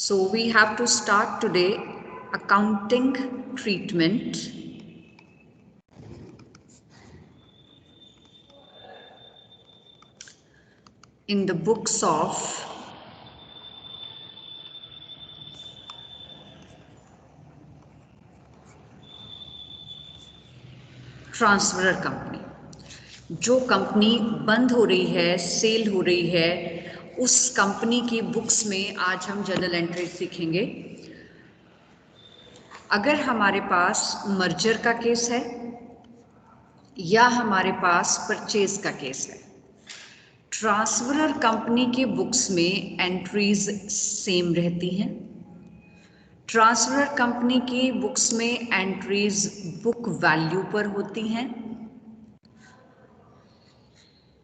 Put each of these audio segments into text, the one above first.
So we have to start today accounting treatment in the books of transferor company. जो company बंद हो रही है, सेल हो रही है, उस कंपनी की बुक्स में आज हम जर्नल एंट्री सीखेंगे। अगर हमारे पास मर्जर का केस है या हमारे पास परचेज का केस है, ट्रांसफरर कंपनी के बुक्स में एंट्रीज सेम रहती हैं। ट्रांसफरर कंपनी की बुक्स में एंट्रीज बुक वैल्यू पर होती हैं।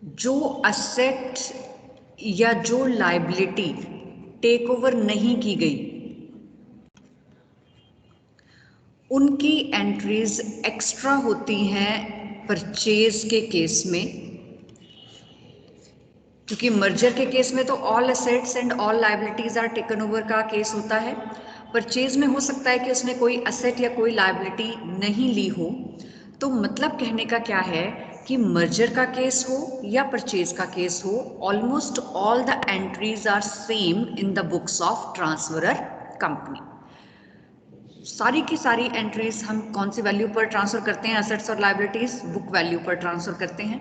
जो असेट या जो लायबिलिटी टेक ओवर नहीं की गई, उनकी एंट्रीज एक्स्ट्रा होती हैं परचेज के केस में, क्योंकि मर्जर के केस में तो all assets and all liabilities are taken over का केस होता है। परचेज में हो सकता है कि उसने कोई असेट या कोई लायबिलिटी नहीं ली हो। तो मतलब कहने का क्या है कि मर्जर का केस हो या परचेज का केस हो, almost all the entries are same in the books of transferor company. सारी की सारी एंट्रीज हम कौन सी वैल्यू पर ट्रांसफर करते हैं? असेट्स और लायबिलिटीज बुक वैल्यू पर ट्रांसफर करते हैं।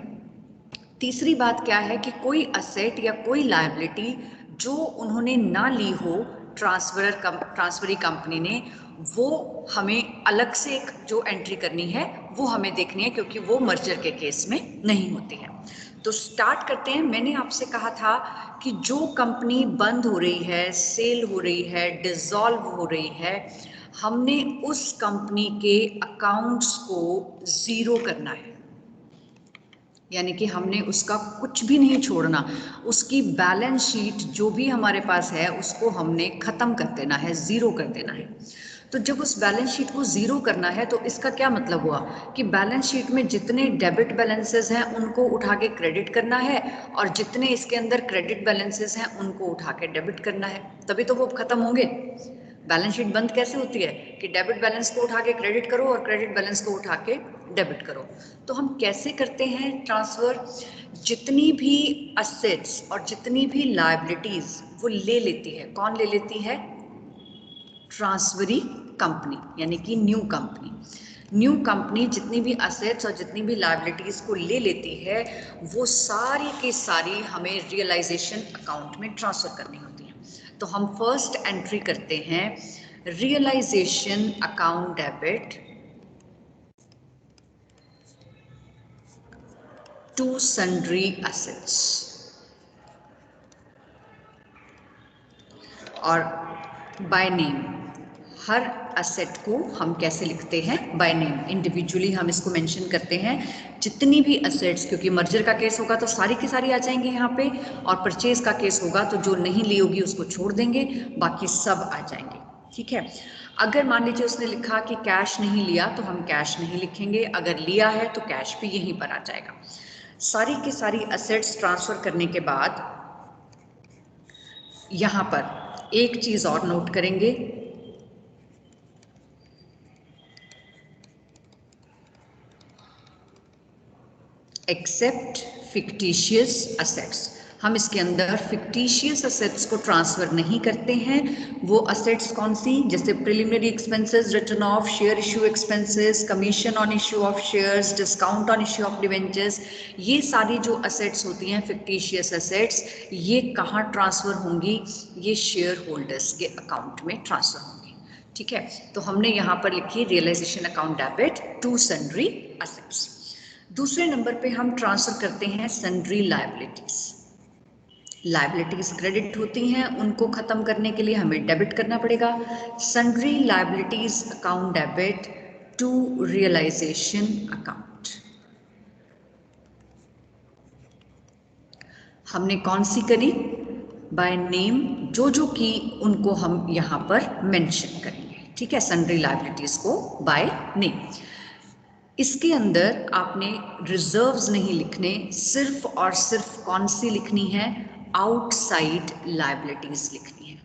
तीसरी बात क्या है कि कोई असेट या कोई लायबिलिटी जो उन्होंने ना ली हो ट्रांसफरी कंपनी ने, वो हमें अलग से एक जो एंट्री करनी है वो हमें देखनी है, क्योंकि वो मर्जर के केस में नहीं होती है। तो स्टार्ट करते हैं। मैंने आपसे कहा था कि जो कंपनी बंद हो रही है, सेल हो रही है, डिसॉल्व हो रही है, हमने उस कंपनी के अकाउंट्स को जीरो करना है। यानी कि हमने उसका कुछ भी नहीं छोड़ना, उसकी बैलेंस शीट जो भी हमारे पास है उसको हमने ख़त्म कर देना है, ज़ीरो कर देना है। तो जब उस बैलेंस शीट को ज़ीरो करना है तो इसका क्या मतलब हुआ कि बैलेंस शीट में जितने डेबिट बैलेंसेस हैं उनको उठा के क्रेडिट करना है, और जितने इसके अंदर क्रेडिट बैलेंसेस हैं उनको उठा के डेबिट करना है, तभी तो वो ख़त्म होंगे। बैलेंस शीट बंद कैसे होती है कि डेबिट बैलेंस को उठा के क्रेडिट करो और क्रेडिट बैलेंस को उठा के डेबिट करो। तो हम कैसे करते हैं ट्रांसफ़र? जितनी भी असेट्स और जितनी भी लायबिलिटीज़ वो ले लेती है, कौन ले लेती है? ट्रांसफरी कंपनी, यानी कि न्यू कंपनी। न्यू कंपनी जितनी भी असेट्स और जितनी भी लायबिलिटीज़ को ले लेती है, वो सारी की सारी हमें रियलाइजेशन अकाउंट में ट्रांसफ़र करनी होती है। तो हम फर्स्ट एंट्री करते हैं realisation account debit to sundry assets. और बाय नेम, हर असेट को हम कैसे लिखते हैं? बाय नेम, इंडिविजुअली हम इसको मेंशन करते हैं। जितनी भी असेट्स, क्योंकि मर्जर का केस होगा तो सारी की सारी आ जाएंगे यहाँ पे, और परचेज का केस होगा तो जो नहीं ली होगी उसको छोड़ देंगे, बाकी सब आ जाएंगे। ठीक है। अगर मान लीजिए उसने लिखा कि कैश नहीं लिया तो हम कैश नहीं लिखेंगे, अगर लिया है तो कैश भी यहीं पर आ जाएगा। सारी की सारी असेट्स ट्रांसफर करने के बाद यहाँ पर एक चीज और नोट करेंगे, एक्सेप्ट फिक्टिशियस असेट्स। हम इसके अंदर फिक्टिशियस असेट्स को ट्रांसफर नहीं करते हैं। वो असेट्स कौन सी? जैसे preliminary expenses, return of share issue expenses, commission on issue of shares, discount on issue of debentures, ये सारी जो असेट्स होती हैं फिक्टिशियस असेट्स, ये कहाँ ट्रांसफर होंगी? ये शेयर होल्डर्स के अकाउंट में ट्रांसफर होंगी। ठीक है। तो हमने यहाँ पर लिखी realisation account debit to sundry assets. दूसरे नंबर पे हम ट्रांसफर करते हैं सन्ड्री लायबिलिटीज। लायबिलिटीज क्रेडिट होती हैं, उनको खत्म करने के लिए हमें डेबिट करना पड़ेगा। Sundry liabilities account debit to realisation account. हमने कौन सी करी? बाय नेम, जो जो की उनको हम यहाँ पर मेंशन करेंगे। ठीक है, सन्ड्री लायबिलिटीज को बाय नेम। इसके अंदर आपने रिजर्व्स नहीं लिखने, सिर्फ और सिर्फ कौन सी लिखनी है? आउटसाइड लायबिलिटीज लिखनी है।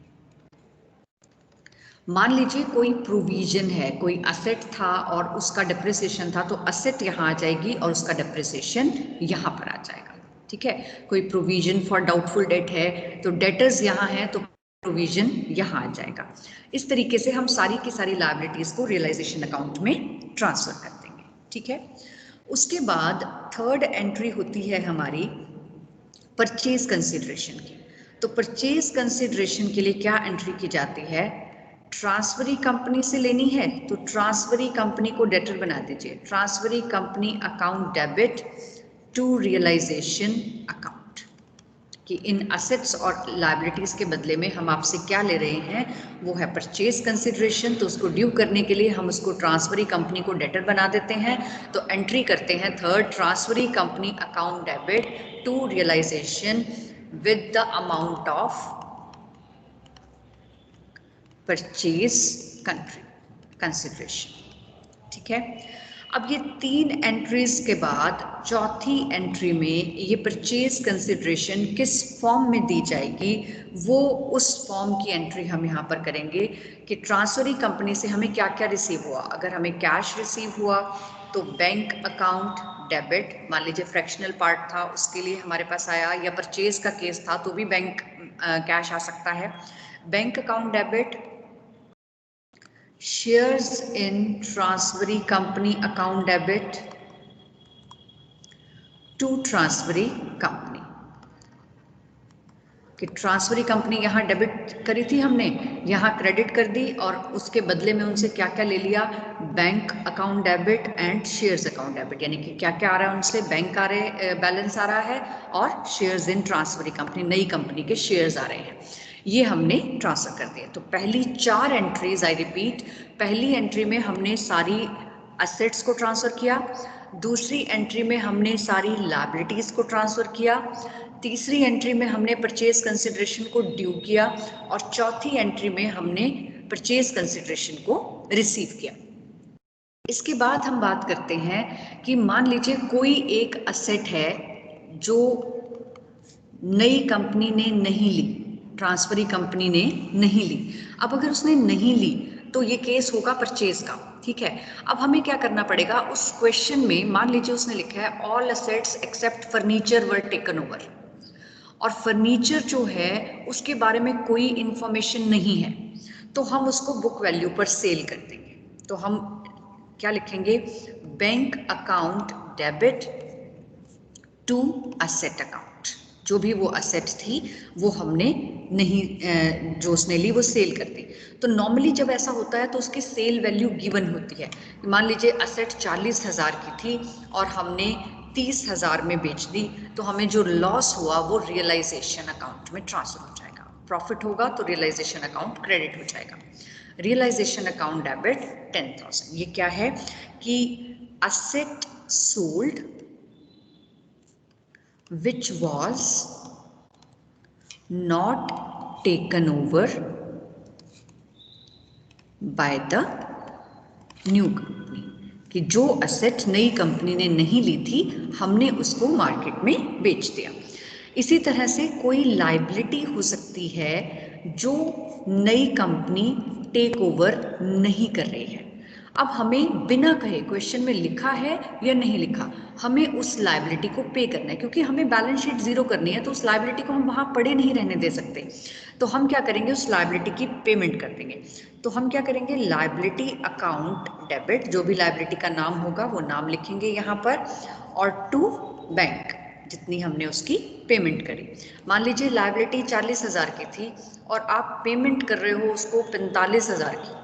मान लीजिए कोई प्रोविजन है, कोई असेट था और उसका डेप्रिसिएशन था, तो असेट यहाँ आ जाएगी और उसका डेप्रिसिएशन यहाँ पर आ जाएगा। ठीक है, कोई प्रोविजन फॉर डाउटफुल डेट है तो डेटर्स यहाँ है तो प्रोविजन यहाँ आ जाएगा। इस तरीके से हम सारी की सारी लायबिलिटीज को रियलाइजेशन अकाउंट में ट्रांसफर कर देंगे। ठीक है, उसके बाद थर्ड एंट्री होती है हमारी परचेज कंसिडरेशन की। तो परचेज कंसिडरेशन के लिए क्या एंट्री की जाती है? ट्रांसफरी कंपनी से लेनी है तो ट्रांसफरी कंपनी को डेटर बना दीजिए, transferee company account debit to realisation account, कि इन असेट्स और लायबिलिटीज के बदले में हम आपसे क्या ले रहे हैं, वो है परचेज कंसिडरेशन। तो उसको ड्यू करने के लिए हम उसको ट्रांसफरी कंपनी को डेटर बना देते हैं। तो एंट्री करते हैं third, transferee company account debit to realisation with the amount of purchase consideration. ठीक है, अब ये तीन एंट्रीज के बाद चौथी एंट्री में ये परचेज कंसिडरेशन किस फॉर्म में दी जाएगी, वो उस फॉर्म की एंट्री हम यहाँ पर करेंगे कि ट्रांसफरी कंपनी से हमें क्या क्या रिसीव हुआ। अगर हमें कैश रिसीव हुआ तो बैंक अकाउंट डेबिट, मान लीजिए फ्रैक्शनल पार्ट था उसके लिए हमारे पास आया, या परचेज का केस था तो भी बैंक कैश आ सकता है। Bank account debit, shares in transferee company account debit to transferee company, कि ट्रांसफरी कंपनी यहाँ डेबिट करी थी हमने, यहाँ क्रेडिट कर दी और उसके बदले में उनसे क्या क्या ले लिया, bank account debit and shares account debit, यानी कि क्या क्या आ रहा है उनसे, बैंक आ रहे बैलेंस आ रहा है और शेयर्स इन ट्रांसफरी कंपनी, नई कंपनी के शेयर्स आ रहे हैं, ये हमने ट्रांसफर कर दिया। तो पहली चार एंट्रीज, आई रिपीट, पहली एंट्री में हमने सारी असेट्स को ट्रांसफर किया, दूसरी एंट्री में हमने सारी लायबिलिटीज को ट्रांसफर किया, तीसरी एंट्री में हमने परचेज कंसिडरेशन को ड्यू किया और चौथी एंट्री में हमने परचेज कंसिडरेशन को रिसीव किया। इसके बाद हम बात करते हैं कि मान लीजिए कोई एक असेट है जो नई कंपनी ने नहीं ली, ट्रांसफरी कंपनी ने नहीं ली। अब अगर उसने नहीं ली तो ये केस होगा परचेज का। ठीक है, अब हमें क्या करना पड़ेगा, उस क्वेश्चन में मान लीजिए उसने लिखा है all assets except furniture were taken over, और फर्नीचर जो है उसके बारे में कोई इंफॉर्मेशन नहीं है, तो हम उसको बुक वैल्यू पर सेल कर देंगे। तो हम क्या लिखेंगे, bank account debit to asset account, जो भी वो असेट थी वो हमने नहीं, जो उसने ली वो सेल कर दी। तो नॉर्मली जब ऐसा होता है तो उसकी सेल वैल्यू गिवन होती है। मान लीजिए असेट 40,000 की थी और हमने 30,000 में बेच दी, तो हमें जो लॉस हुआ वो रियलाइजेशन अकाउंट में ट्रांसफर हो जाएगा। प्रॉफिट होगा तो रियलाइजेशन अकाउंट क्रेडिट हो जाएगा। रियलाइजेशन अकाउंट डेबिट 10,000, ये क्या है कि asset sold which was not taken over by the new company, कि जो असेट नई कंपनी ने नहीं ली थी हमने उसको मार्केट में बेच दिया। इसी तरह से कोई लायबिलिटी हो सकती है जो नई कंपनी टेक ओवर नहीं कर रही है। अब हमें बिना कहे, क्वेश्चन में लिखा है या नहीं लिखा, हमें उस लायबिलिटी को पे करना है, क्योंकि हमें बैलेंस शीट जीरो करनी है तो उस लायबिलिटी को हम वहाँ पड़े नहीं रहने दे सकते। तो हम क्या करेंगे, उस लायबिलिटी की पेमेंट कर देंगे। तो हम क्या करेंगे, लायबिलिटी अकाउंट डेबिट, जो भी लायबिलिटी का नाम होगा वो नाम लिखेंगे यहाँ पर, और टू बैंक, जितनी हमने उसकी पेमेंट करी। मान लीजिए लायबिलिटी 40,000 की थी और आप पेमेंट कर रहे हो उसको 45,000 की,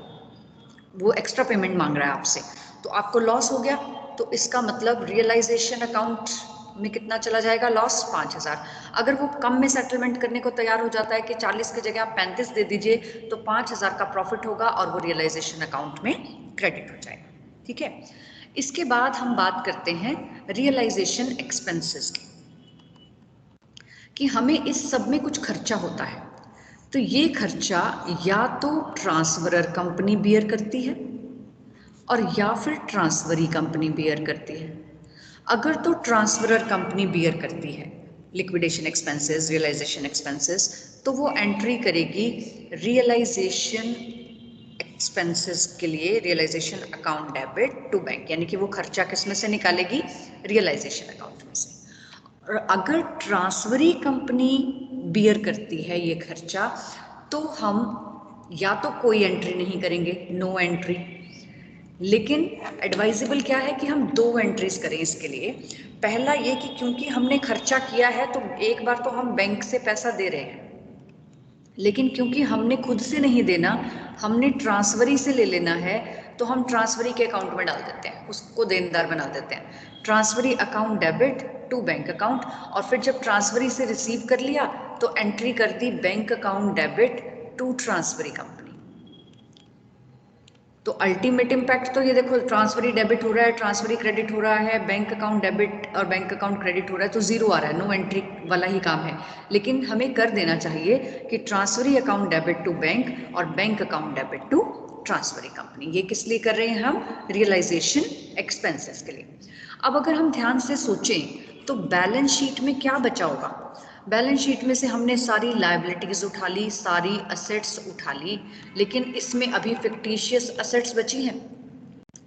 वो एक्स्ट्रा पेमेंट मांग रहा है आपसे, तो आपको लॉस हो गया। तो इसका मतलब रियलाइजेशन अकाउंट में कितना चला जाएगा, लॉस 5,000। अगर वो कम में सेटलमेंट करने को तैयार हो जाता है कि 40 की जगह आप 35 दे दीजिए, तो 5,000 का प्रॉफिट होगा और वो रियलाइजेशन अकाउंट में क्रेडिट हो जाएगा। ठीक है, इसके बाद हम बात करते हैं रियलाइजेशन एक्सपेंसेस की, कि हमें इस सब में कुछ खर्चा होता है। तो ये खर्चा या तो ट्रांसफरर कंपनी बियर करती है और या फिर ट्रांसफरी कंपनी बियर करती है। अगर तो ट्रांसफरर कंपनी बियर करती है लिक्विडेशन एक्सपेंसेस, रियलाइजेशन एक्सपेंसेस, तो वो एंट्री करेगी रियलाइजेशन एक्सपेंसेस के लिए realisation account debit to bank, यानी कि वो खर्चा किस में से निकालेगी, रियलाइजेशन अकाउंट में से। और अगर ट्रांसफरी कंपनी बियर करती है ये खर्चा, तो हम या तो कोई एंट्री नहीं करेंगे, नो एंट्री, लेकिन एडवाइजेबल क्या है कि हम 2 एंट्रीज करें इसके लिए। पहला ये कि क्योंकि हमने खर्चा किया है तो एक बार तो हम बैंक से पैसा दे रहे हैं, लेकिन क्योंकि हमने खुद से नहीं देना, हमने ट्रांसफरी से ले लेना है, तो हम ट्रांसफरी के अकाउंट में डाल देते हैं, उसको देनदार बना देते हैं, transferee account debit to bank account. और फिर जब ट्रांसफरी से रिसीव कर लिया तो एंट्री कर दी bank account debit to transferee company. तो अल्टीमेट इम्पैक्ट तो ये देखो, ट्रांसफरी डेबिट हो रहा है, ट्रांसफरी क्रेडिट हो रहा है, बैंक अकाउंट डेबिट और बैंक अकाउंट क्रेडिट हो रहा है, तो जीरो आ रहा है, नो एंट्री वाला ही काम है। लेकिन हमें कर देना चाहिए कि transferee account debit to bank और bank account debit to transferee company. ये किस लिए कर रहे हैं हम, रियलाइजेशन एक्सपेंसेस के लिए। अब अगर हम ध्यान से सोचें तो बैलेंस शीट में क्या बचा होगा, बैलेंस शीट में से हमने सारी लायबिलिटीज उठा ली, सारी असेट्स उठा ली, लेकिन इसमें अभी फिक्टिशियस असेट्स बची हैं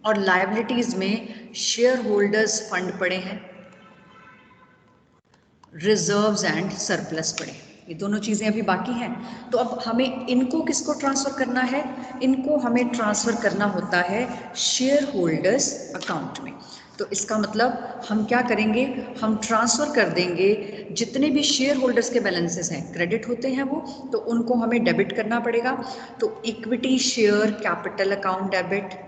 और लायबिलिटीज में शेयर होल्डर्स फंड पड़े हैं, रिजर्व्स एंड सरप्लस पड़े, ये दोनों चीजें अभी बाकी हैं। तो अब हमें इनको किसको ट्रांसफर करना है, इनको हमें ट्रांसफर करना होता है शेयर होल्डर्स अकाउंट में। तो इसका मतलब हम क्या करेंगे, हम ट्रांसफर कर देंगे जितने भी शेयर होल्डर्स के बैलेंसेस हैं, क्रेडिट होते हैं वो, तो उनको हमें डेबिट करना पड़ेगा। तो equity share capital account debit,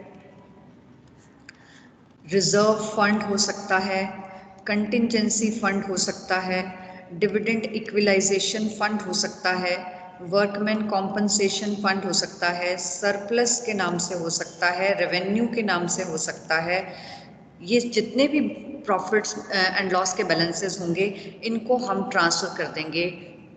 reserve fund हो सकता है, कंटिंजेंसी फंड हो सकता है, डिविडेंड इक्विलाइजेशन फंड हो सकता है, वर्कमैन कॉम्पनसेशन फंड हो सकता है, सरप्लस के नाम से हो सकता है, रेवेन्यू के नाम से हो सकता है। ये जितने भी प्रॉफिट्स एंड लॉस के बैलेंसेस होंगे, इनको हम ट्रांसफर कर देंगे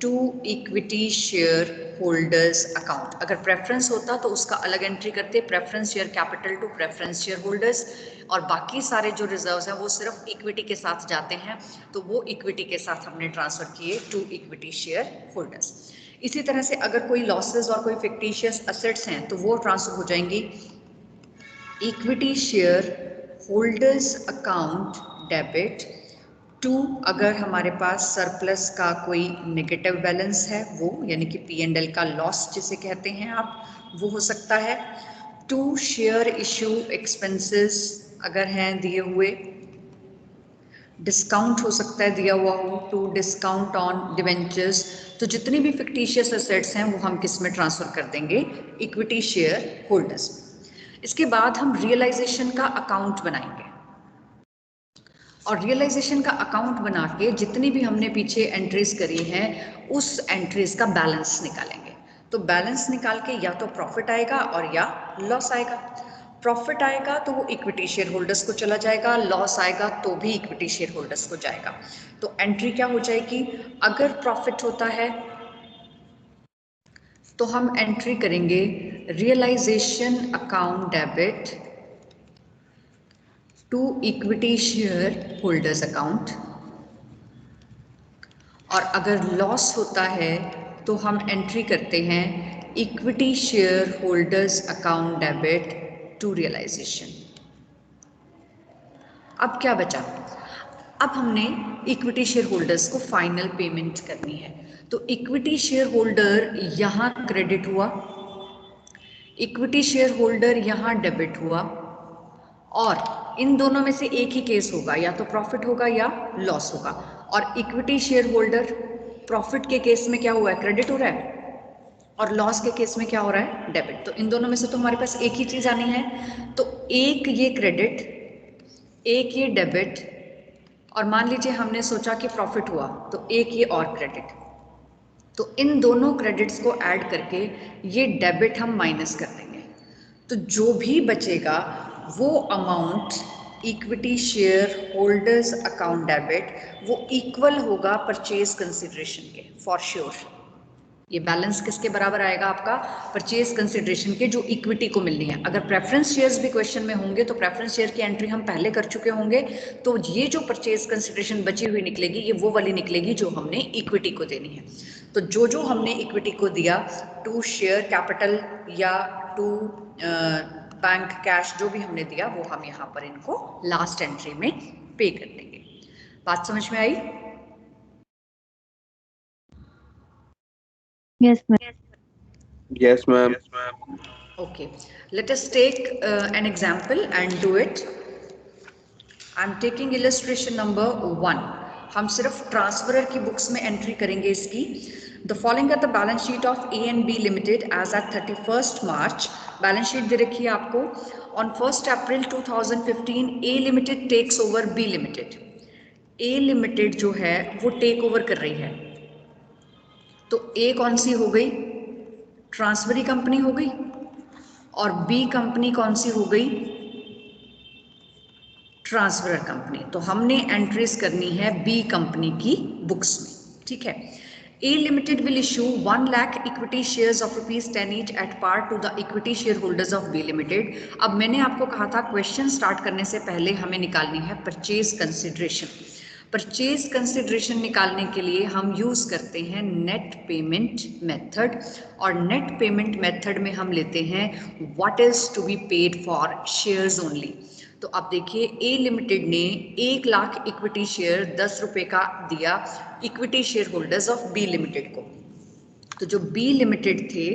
to equity share holders account. अगर प्रेफरेंस होता तो उसका अलग एंट्री करते, preference share capital to preference share holders, और बाकी सारे जो रिजर्व्स हैं वो सिर्फ इक्विटी के साथ जाते हैं, तो वो इक्विटी के साथ हमने ट्रांसफर किए टू इक्विटी शेयर होल्डर्स। इसी तरह से अगर कोई लॉसेस और कोई फिक्टिशियस असेट्स हैं तो वो ट्रांसफर हो जाएंगी equity share holders account debit to, अगर हमारे पास सरप्लस का कोई नेगेटिव बैलेंस है वो, यानी कि P&L का लॉस जिसे कहते हैं आप, वो हो सकता है, टू शेयर इशू एक्सपेंसेस अगर हैं दिए हुए, डिस्काउंट हो सकता है दिया हुआ हो, टू डिस्काउंट ऑन डिवेंचर्स। तो जितनी भी फिक्टिशियस एसेट्स हैं वो हम किस में ट्रांसफर कर देंगे, इक्विटी शेयर होल्डर्स। इसके बाद हम रियलाइजेशन का अकाउंट बनाएंगे और रियलाइजेशन का अकाउंट बना के जितनी भी हमने पीछे एंट्रीज करी हैं उस एंट्रीज का बैलेंस निकालेंगे। तो बैलेंस निकाल के या तो प्रॉफिट आएगा और या लॉस आएगा। प्रॉफिट आएगा तो वो इक्विटी शेयर होल्डर्स को चला जाएगा, लॉस आएगा तो भी इक्विटी शेयर होल्डर्स को जाएगा। तो एंट्री क्या हो जाएगी, अगर प्रॉफिट होता है तो हम एंट्री करेंगे realisation account debit to equity share holders account, और अगर लॉस होता है तो हम एंट्री करते हैं equity share holders account debit to realisation. अब क्या बचा, अब हमने इक्विटी शेयर होल्डर्स को फाइनल पेमेंट करनी है। तो इक्विटी शेयर होल्डर यहाँ क्रेडिट हुआ, इक्विटी शेयर होल्डर यहाँ डेबिट हुआ, और इन दोनों में से एक ही केस होगा, या तो प्रॉफिट होगा या लॉस होगा। और इक्विटी शेयर होल्डर प्रॉफिट के केस में क्या हुआ है, क्रेडिट हो रहा है, और लॉस के केस में क्या हो रहा है, डेबिट। तो इन दोनों में से तो हमारे पास एक ही चीज आनी है, तो एक ये क्रेडिट, एक ये डेबिट, और मान लीजिए हमने सोचा कि प्रॉफिट हुआ तो एक ये और क्रेडिट। तो इन दोनों क्रेडिट्स को ऐड करके ये डेबिट हम माइनस कर देंगे, तो जो भी बचेगा वो amount equity share holders account debit वो इक्वल होगा परचेज कंसिडरेशन के, फॉर श्योर। ये बैलेंस किसके बराबर आएगा आपका, परचेज कंसिडरेशन के, जो इक्विटी को मिलनी है। अगर प्रेफरेंस शेयर्स भी क्वेश्चन में होंगे तो प्रेफरेंस शेयर की एंट्री हम पहले कर चुके होंगे, तो ये जो परचेज कंसिडरेशन बची हुई निकलेगी ये वो वाली निकलेगी जो हमने इक्विटी को देनी है। तो जो जो हमने इक्विटी को दिया, टू शेयर कैपिटल या टू बैंक कैश जो भी हमने दिया वो हम यहाँ पर इनको लास्ट एंट्री में पे कर देंगे। बात समझ में आई? Yes ma'am. Yes, ma'am. Okay, let us take an example and do it. I am taking illustration number 1. हम सिर्फ ट्रांसफरर की बुक्स में एंट्री करेंगे इसकी। The following are the balance sheet of A&B limited as at 31 March. Balance sheet दे रखी है आपको। On 1 April 2015 A limited takes over B limited. A limited जो है वो टेक ओवर कर रही है, तो A कौन सी हो गई? ट्रांसफरी कंपनी हो गई, और B कंपनी कौन सी हो गई? Transferor company. तो हमने एंट्रीज करनी है बी कंपनी की बुक्स में, ठीक है। A limited will issue 1 lakh equity shares of ₹10 each at par to the equity share holders of B limited. अब मैंने आपको कहा था क्वेश्चन स्टार्ट करने से पहले हमें निकालनी है परचेज कंसिडरेशन। परचेज कंसिडरेशन निकालने के लिए हम यूज करते हैं नेट पेमेंट मेथड, और नेट पेमेंट मेथड में हम लेते हैं what is to be paid for shares only. तो अब देखिए, ए लिमिटेड ने 1 लाख इक्विटी शेयर 10 रुपए का दिया equity share holders of B limited को। तो जो बी लिमिटेड थे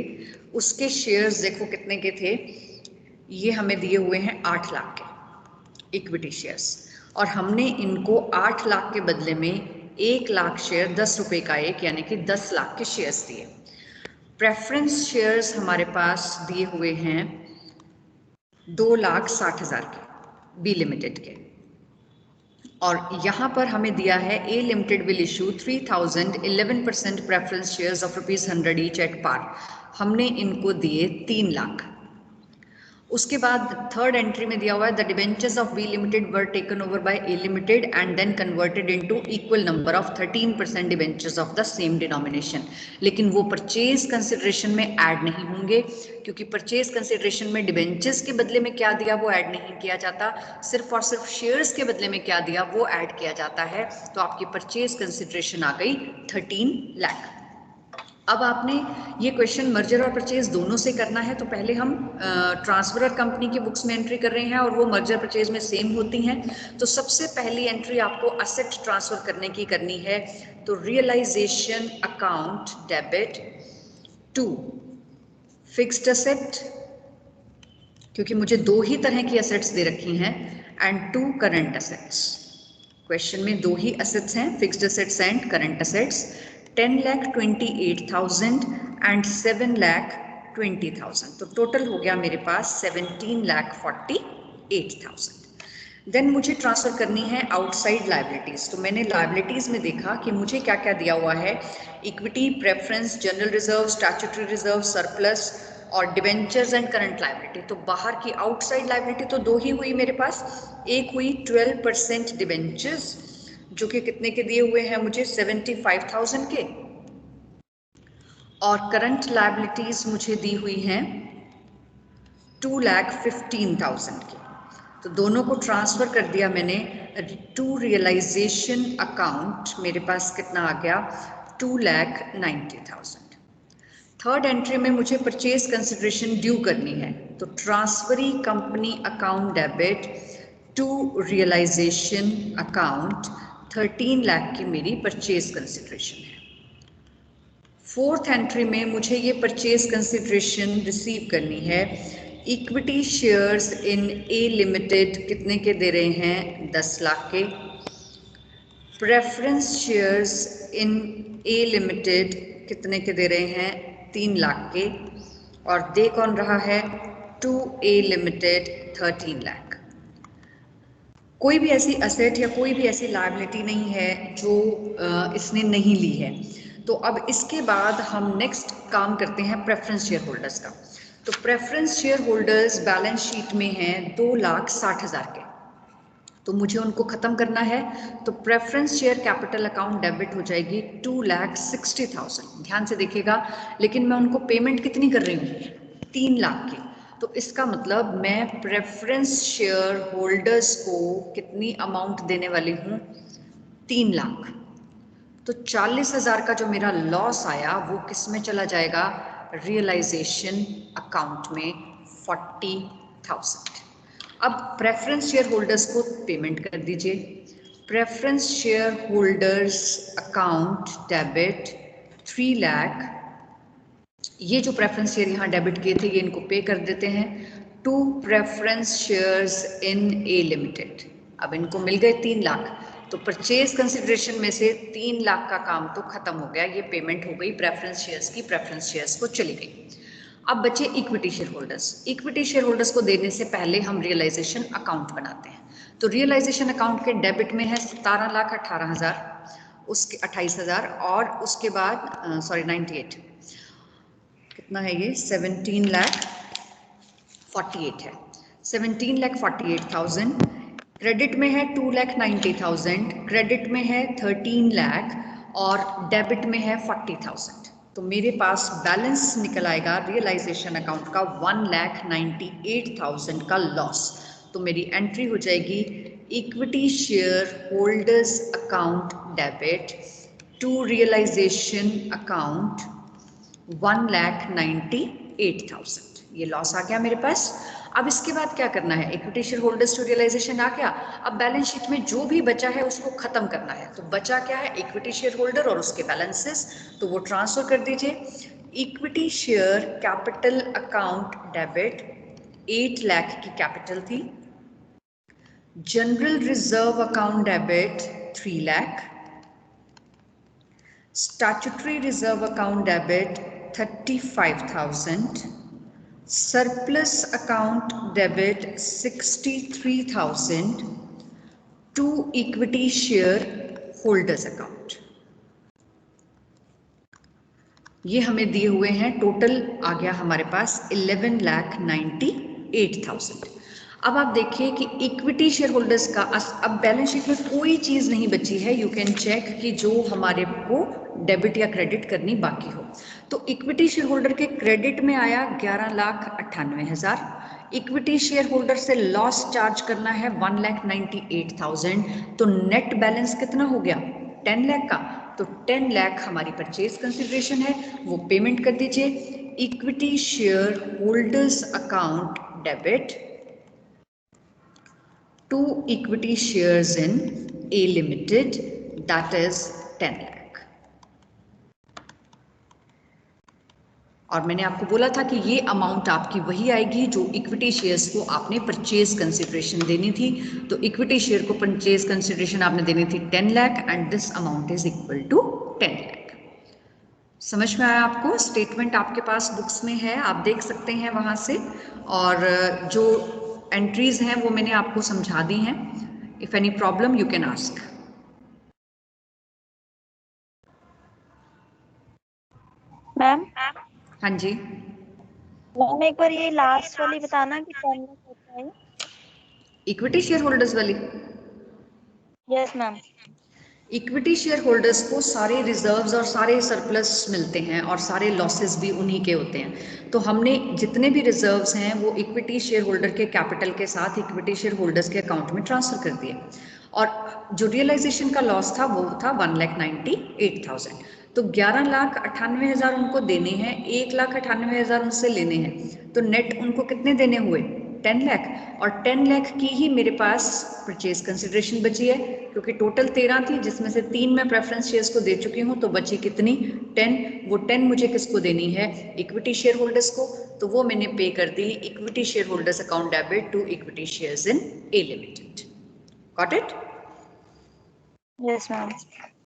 उसके शेयर्स देखो कितने के थे, ये हमें दिए हुए हैं 8 लाख के इक्विटी शेयर्स, और हमने इनको 8 लाख के बदले में 1 लाख शेयर 10 रुपए का एक, यानी कि 10 लाख के शेयर्स दिए। प्रेफरेंस शेयर्स हमारे पास दिए हुए हैं 2,60,000 के बी लिमिटेड के, और यहाँ पर हमें दिया है A limited will issue 3,011% preference shares of ₹100 each at par. हमने इनको दिए 3 लाख। उसके बाद थर्ड एंट्री में दिया हुआ है the debentures of B limited were taken over by A limited and then converted into equal number of 13% debentures of the same denomination. लेकिन वो परचेज कंसिडरेशन में ऐड नहीं होंगे, क्योंकि परचेज कंसिडरेशन में डिबेंचर्स के बदले में क्या दिया वो ऐड नहीं किया जाता, सिर्फ और सिर्फ शेयर्स के बदले में क्या दिया वो ऐड किया जाता है। तो आपकी परचेज कंसिडरेशन आ गई 13 लाख। अब आपने ये क्वेश्चन मर्जर और परचेज दोनों से करना है, तो पहले हम ट्रांसफरर कंपनी की बुक्स में एंट्री कर रहे हैं और वो मर्जर परचेज में सेम होती हैं। तो सबसे पहली एंट्री आपको असेट ट्रांसफर करने की करनी है। तो realisation account debit to fixed asset, क्योंकि मुझे 2 ही तरह की असेट्स दे रखी हैं, and two current assets. Question में 2 ही असेट्स हैं, fixed assets and current assets. 10,28,000 and 7,20,000। तो टोटल हो गया मेरे पास 17,48,000। देन मुझे ट्रांसफर करनी है आउटसाइड लाइबिलिटीज। तो मैंने लाइबिलिटीज में देखा कि मुझे क्या क्या दिया हुआ है, equity, preference, general reserve, statutory reserve, surplus और डिबेंचर्स एंड करंट लाइबिलिटी। तो बाहर की आउटसाइड लाइबिलिटी तो 2 ही हुई मेरे पास। एक हुई 12% डिबेंचर्स, जो कि कितने के दिए हुए हैं मुझे 75,000 के, और करंट लायबिलिटीज मुझे दी हुई हैं 2,15,000 की। तो दोनों को ट्रांसफर कर दिया मैंने टू रियलाइजेशन अकाउंट। मेरे पास कितना आ गया 2,90,000। थर्ड एंट्री में मुझे परचेज कंसिडरेशन ड्यू करनी है, तो transferee company account debit to realisation account 13 lakh की मेरी परचेज कंसिडरेशन है। फोर्थ एंट्री में मुझे ये परचेज कंसिडरेशन रिसीव करनी है। Equity shares in A limited कितने के दे रहे हैं 10 लाख के। Preference shares in A limited कितने के दे रहे हैं 3 लाख के, और दे कौन रहा है टू ए लिमिटेड 13 लाख। कोई भी ऐसी असेट या कोई भी ऐसी लायबिलिटी नहीं है जो इसने नहीं ली है। तो अब इसके बाद हम नेक्स्ट काम करते हैं प्रेफरेंस शेयर होल्डर्स का। तो preference share holders balance sheet में हैं 2,60,000 के, तो मुझे उनको ख़त्म करना है। तो preference share capital account debit हो जाएगी 2,60,000। ध्यान से देखिएगा, लेकिन मैं उनको पेमेंट कितनी कर रही हूँ 3 लाख की। तो इसका मतलब मैं प्रेफरेंस शेयर होल्डर्स को कितनी अमाउंट देने वाली हूँ 3 लाख। तो 40,000 का जो मेरा लॉस आया वो किस में चला जाएगा रियलाइजेशन अकाउंट में 40,000। अब प्रेफरेंस शेयर होल्डर्स को पेमेंट कर दीजिए। Preference share holders account debit 3 lakh. ये जो प्रेफरेंस शेयर यहाँ डेबिट किए थे ये इनको पे कर देते हैं to preference shares in A limited. अब इनको मिल गए 3 लाख, तो परचेज कंसिडरेशन में से 3 लाख का काम तो खत्म हो गया, ये पेमेंट हो गई प्रेफरेंस शेयर्स की, प्रेफरेंस शेयर्स को चली गई। अब बचे equity share holders. Equity share holders को देने से पहले हम रियलाइजेशन अकाउंट बनाते हैं। तो रियलाइजेशन अकाउंट के डेबिट में है 17,18,000, उसके 28,000 और उसके बाद 98 कितना है ये 17,48 है, 17,48,000। क्रेडिट में है 2,90,000, क्रेडिट में है 13 लाख और डेबिट में है 40,000। तो मेरे पास बैलेंस निकल आएगा रियलाइजेशन अकाउंट का 1,98,000 का लॉस। तो मेरी एंट्री हो जाएगी equity share holders account debit to realisation account 1,98,000। ये लॉस आ गया मेरे पास। अब इसके बाद क्या करना है, equity share holders to realisation आ गया। अब बैलेंस शीट में जो भी बचा है उसको खत्म करना है। तो बचा क्या है, इक्विटी शेयर होल्डर और उसके बैलेंसेस, तो वो ट्रांसफर कर दीजिए। Equity share capital account debit 8 lakh की कैपिटल थी। General reserve account debit 3 lakh. Statutory reserve account debit 35,000, surplus account debit 63,000 to equity share holders account। ये हमें दिए हुए हैं, टोटल आ गया हमारे पास 11,98,000। अब आप देखिए कि इक्विटी शेयर होल्डर्स का अब बैलेंस शीट में कोई चीज नहीं बची है। यू कैन चेक कि जो हमारे को डेबिट या क्रेडिट करनी बाकी हो। तो इक्विटी शेयर होल्डर के क्रेडिट में आया 11,98,000। इक्विटी शेयर होल्डर से लॉस चार्ज करना है 1,98,000। तो नेट बैलेंस कितना हो गया 10 लाख का। तो 10 लाख हमारी परचेज कंसिडरेशन है, वो पेमेंट कर दीजिए। Equity share holders account debit to equity shares in A limited, that is 10 lakh. और मैंने आपको बोला था कि ये अमाउंट आपकी वही आएगी जो इक्विटी शेयर्स को आपने परचेज कंसिडरेशन देनी थी। तो इक्विटी शेयर को परचेज कंसिडरेशन आपने देनी थी 10 lakh and this amount is equal to 10 lakh. समझ में आया आपको? स्टेटमेंट आपके पास बुक्स में है, आप देख सकते हैं वहां से। और जो एंट्रीज हैं वो मैंने आपको समझा दी हैं। If any problem you can ask. Ma'am हाँ जी मैम, एक बार ये लास्ट वाली बताना कि कौन होता है। इक्विटी शेयर होल्डर्स वाली। Yes ma'am. Equity share holders को सारे रिजर्व्स और सारे सरप्लस मिलते हैं और सारे लॉसेस भी उन्हीं के होते हैं। तो हमने जितने भी रिजर्व्स हैं वो इक्विटी शेयर होल्डर के कैपिटल के साथ इक्विटी शेयर होल्डर्स के अकाउंट में ट्रांसफर कर दिए। और जो रियलाइजेशन का लॉस था वो था 1,98,000। तो 11,98,000 उनको देने हैं, 1,98,000 उनसे लेने हैं। तो नेट उनको कितने देने हुए 10 लाख। और 10 लाख की ही मेरे पास परचेज कंसिडरेशन बची है, क्योंकि टोटल 13 थी जिसमें से 3 मैं प्रेफरेंस शेयर्स को दे चुकी हूँ। तो बची कितनी 10। वो 10 मुझे किसको देनी है, इक्विटी शेयर होल्डर्स को। तो वो मैंने पे कर दी equity share holders account debit to equity shares in A limited. Got it? Yes ma'am.